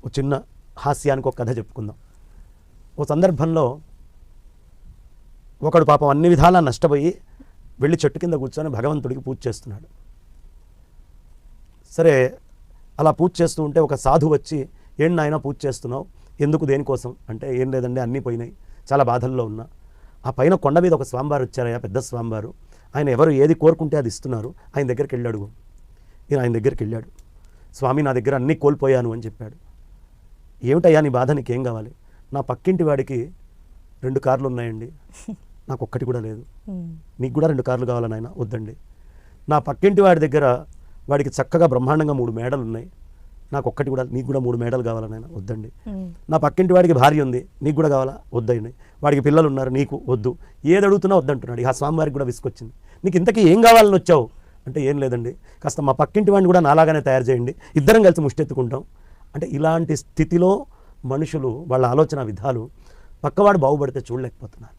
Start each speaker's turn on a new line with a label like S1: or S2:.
S1: ఒక చిన్న హాస్యానికి ఒక కథ చెప్పుకుందాం. ఓ సందర్భంలో ఒకడు పాపం అన్ని విధాలా నష్టపోయి వెళ్ళి చెట్టు కింద కూర్చొని భగవంతుడికి పూజ చేస్తున్నాడు. సరే అలా పూజ చేస్తూ ఉంటే ఒక సాధువు వచ్చి, ఏం నాయనా పూజ చేస్తున్నావు, ఎందుకు, దేనికోసం అంటే, ఏం లేదండి అన్నీ పోయినాయి, చాలా బాధల్లో ఉన్నా. ఆ పైన కొండ మీద ఒక స్వామివారు వచ్చారయ్యా, పెద్ద స్వామివారు, ఆయన ఎవరు ఏది కోరుకుంటే అది ఇస్తున్నారు, ఆయన దగ్గరికి వెళ్ళాడు. ఈయన ఆయన దగ్గరికి వెళ్ళాడు. స్వామి నా దగ్గర అన్నీ కోల్పోయాను అని చెప్పాడు. ఏమిటయ్యా నీ బాధ, నీకేం కావాలి? నా పక్కింటి వాడికి 2 కార్లు ఉన్నాయండి, నాకు ఒక్కటి కూడా లేదు. నీకు కూడా 2 కార్లు కావాలని ఆయన, వద్దండి. నా పక్కింటి వాడి దగ్గర వాడికి చక్కగా బ్రహ్మాండంగా 3 మేడలు ఉన్నాయి, నాకు ఒక్కటి కూడా, నీకు కూడా 3 మేడలు కావాలని ఆయన, వద్దండి. నా పక్కింటి వాడికి భార్య ఉంది, నీకు కూడా కావాలా, వద్దండి. వాడికి పిల్లలు ఉన్నారు, నీకు వద్దు. ఏది అడుగుతున్నా వద్దంటున్నాడు. ఆ స్వామివారికి కూడా విసుకొచ్చింది. నీకు ఇంతకీ ఏం కావాలని వచ్చావు అంటే, ఏం లేదండి, కాస్త మా పక్కింటి వాడిని కూడా నాలాగానే తయారు చేయండి, ఇద్దరం కలిసి ముష్టెత్తుకుంటాం అంటే. ఇలాంటి స్థితిలో మనుషులు, వాళ్ళ ఆలోచన విధాలు పక్కవాడు బాగుపడితే చూడలేకపోతున్నారు.